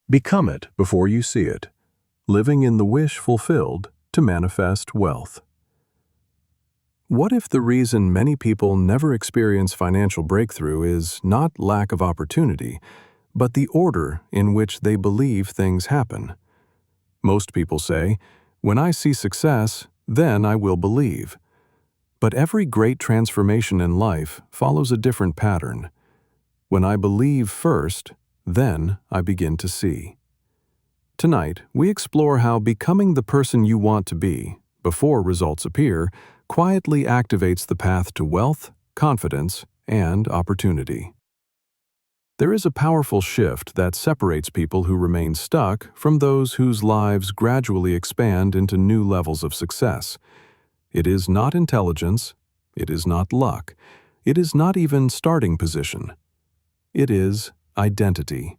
Become it before you see it, living in the wish fulfilled to manifest wealth. What if the reason many people never experience financial breakthrough is not lack of opportunity, but the order in which they believe things happen? Most people say, "When I see success, then I will believe." But every great transformation in life follows a different pattern. When I believe first, then I begin to see. Tonight, we explore how becoming the person you want to be, before results appear, quietly activates the path to wealth, confidence, and opportunity. There is a powerful shift that separates people who remain stuck from those whose lives gradually expand into new levels of success. It is not intelligence, it is not luck, it is not even starting position. It is identity.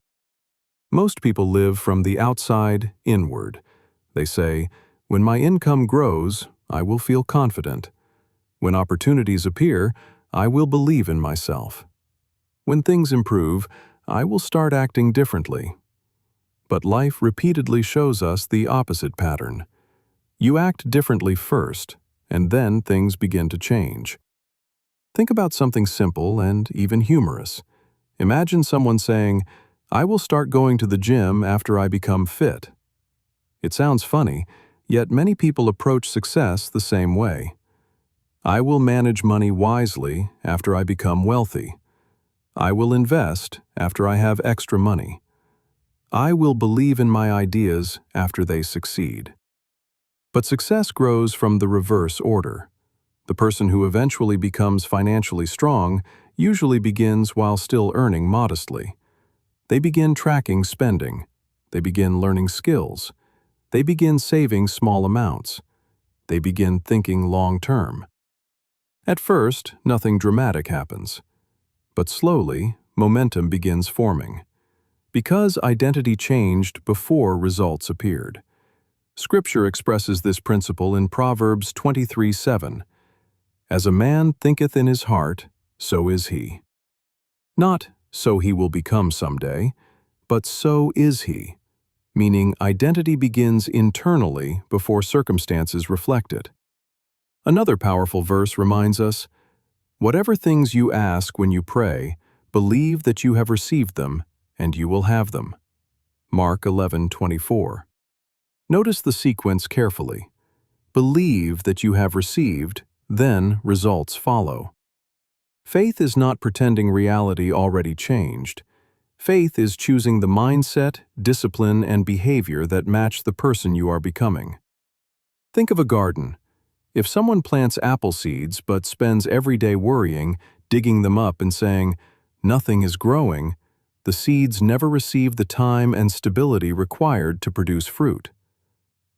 Most people live from the outside inward. They say, "When my income grows, I will feel confident. When opportunities appear, I will believe in myself. When things improve, I will start acting differently." But life repeatedly shows us the opposite pattern. You act differently first, and then things begin to change. Think about something simple and even humorous. Imagine someone saying, "I will start going to the gym after I become fit." It sounds funny, yet many people approach success the same way. "I will manage money wisely after I become wealthy. I will invest after I have extra money. I will believe in my ideas after they succeed." But success grows from the reverse order. The person who eventually becomes financially strong usually begins while still earning modestly. They begin tracking spending. They begin learning skills. They begin saving small amounts. They begin thinking long-term. At first, nothing dramatic happens. But slowly, momentum begins forming. Because identity changed before results appeared. Scripture expresses this principle in Proverbs 23:7. "As a man thinketh in his heart, so is he." Not, "so he will become someday," but "so is he," meaning identity begins internally before circumstances reflect it. Another powerful verse reminds us, "Whatever things you ask when you pray, believe that you have received them, and you will have them." Mark 11:24. Notice the sequence carefully. Believe that you have received, then results follow. Faith is not pretending reality already changed. Faith is choosing the mindset, discipline, and behavior that match the person you are becoming. Think of a garden. If someone plants apple seeds but spends every day worrying, digging them up and saying, "Nothing is growing," the seeds never receive the time and stability required to produce fruit.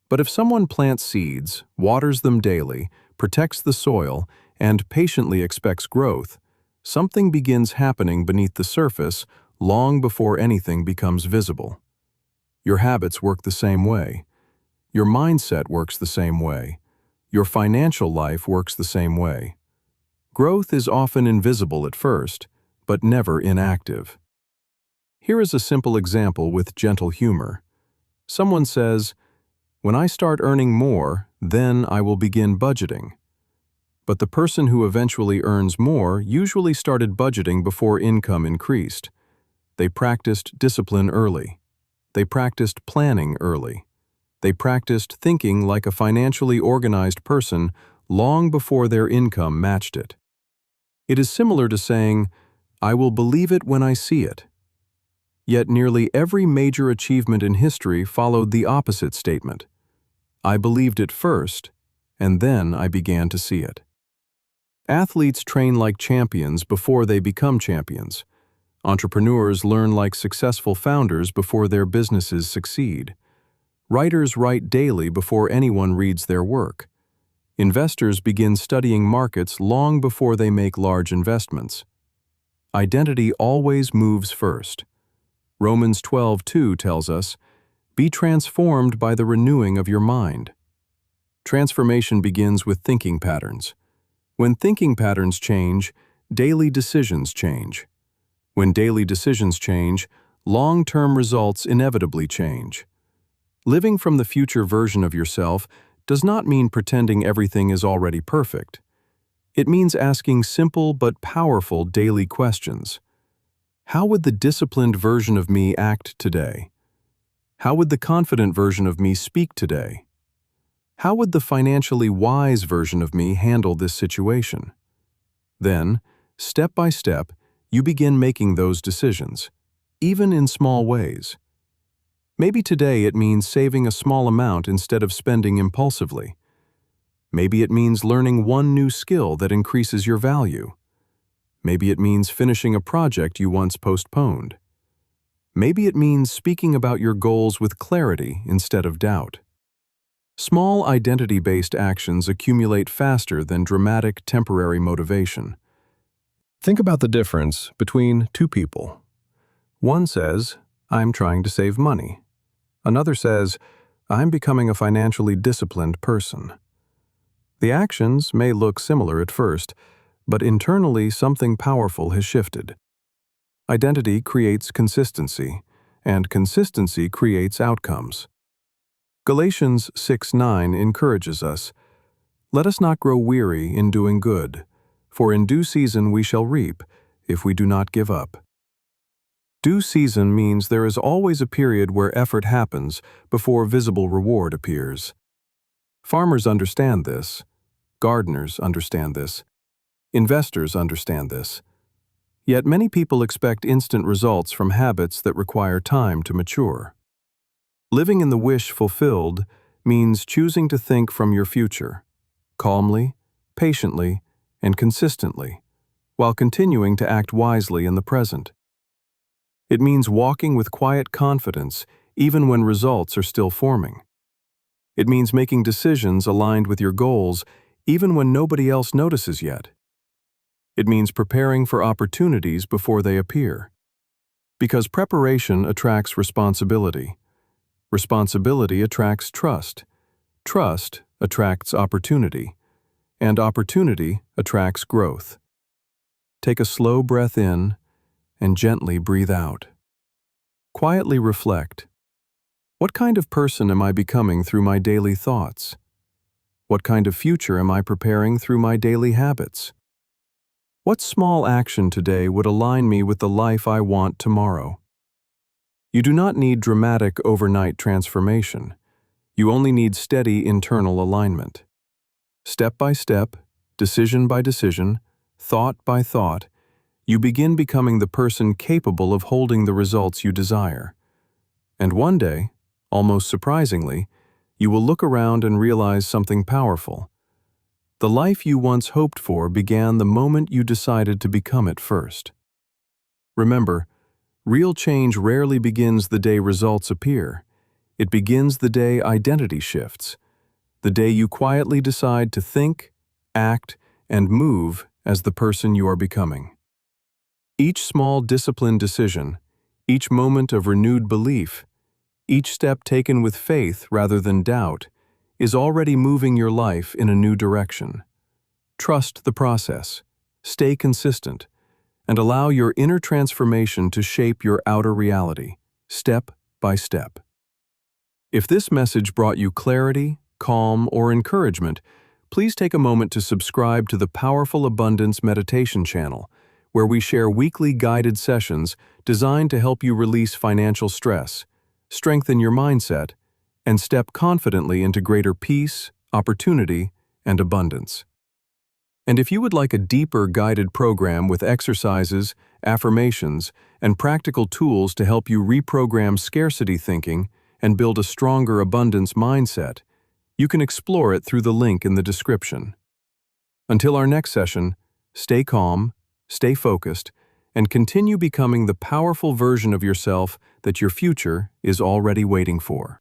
But if someone plants seeds, waters them daily, protects the soil, and patiently expects growth, something begins happening beneath the surface long before anything becomes visible. Your habits work the same way. Your mindset works the same way. Your financial life works the same way. Growth is often invisible at first, but never inactive. Here is a simple example with gentle humor. Someone says, "When I start earning more, then I will begin budgeting." But the person who eventually earns more usually started budgeting before income increased. They practiced discipline early. They practiced planning early. They practiced thinking like a financially organized person long before their income matched it. It is similar to saying, "I will believe it when I see it." Yet nearly every major achievement in history followed the opposite statement. "I believed it first, and then I began to see it." Athletes train like champions before they become champions. Entrepreneurs learn like successful founders before their businesses succeed. Writers write daily before anyone reads their work. Investors begin studying markets long before they make large investments. Identity always moves first. Romans 12:2 tells us, "Be transformed by the renewing of your mind." Transformation begins with thinking patterns. When thinking patterns change, daily decisions change. When daily decisions change, long-term results inevitably change. Living from the future version of yourself does not mean pretending everything is already perfect. It means asking simple but powerful daily questions. How would the disciplined version of me act today? How would the confident version of me speak today? How would the financially wise version of me handle this situation? Then, step by step, you begin making those decisions, even in small ways. Maybe today it means saving a small amount instead of spending impulsively. Maybe it means learning one new skill that increases your value. Maybe it means finishing a project you once postponed. Maybe it means speaking about your goals with clarity instead of doubt. Small identity-based actions accumulate faster than dramatic temporary motivation. Think about the difference between two people. One says, "I'm trying to save money." Another says, "I'm becoming a financially disciplined person." The actions may look similar at first, but internally something powerful has shifted. Identity creates consistency, and consistency creates outcomes. Galatians 6:9 encourages us, "Let us not grow weary in doing good, for in due season we shall reap, if we do not give up." Due season means there is always a period where effort happens before visible reward appears. Farmers understand this. Gardeners understand this. Investors understand this. Yet many people expect instant results from habits that require time to mature. Living in the wish fulfilled means choosing to think from your future, calmly, patiently, and consistently, while continuing to act wisely in the present. It means walking with quiet confidence even when results are still forming. It means making decisions aligned with your goals even when nobody else notices yet. It means preparing for opportunities before they appear. Because preparation attracts responsibility. Responsibility attracts trust. Trust attracts opportunity. And opportunity attracts growth. Take a slow breath in and gently breathe out. Quietly reflect. What kind of person am I becoming through my daily thoughts? What kind of future am I preparing through my daily habits? What small action today would align me with the life I want tomorrow? You do not need dramatic overnight transformation. You only need steady internal alignment. Step by step, decision by decision, thought by thought, you begin becoming the person capable of holding the results you desire. And one day, almost surprisingly, you will look around and realize something powerful. The life you once hoped for began the moment you decided to become it first. Remember, real change rarely begins the day results appear. It begins the day identity shifts, the day you quietly decide to think, act, and move as the person you are becoming. Each small disciplined decision, each moment of renewed belief, each step taken with faith rather than doubt, is already moving your life in a new direction. Trust the process, stay consistent, and allow your inner transformation to shape your outer reality, step by step. If this message brought you clarity, calm, or encouragement, please take a moment to subscribe to the Powerful Abundance Meditation channel, where we share weekly guided sessions designed to help you release financial stress, strengthen your mindset, and step confidently into greater peace, opportunity, and abundance. And if you would like a deeper guided program with exercises, affirmations, and practical tools to help you reprogram scarcity thinking and build a stronger abundance mindset, you can explore it through the link in the description. Until our next session, stay calm, stay focused, and continue becoming the powerful version of yourself that your future is already waiting for.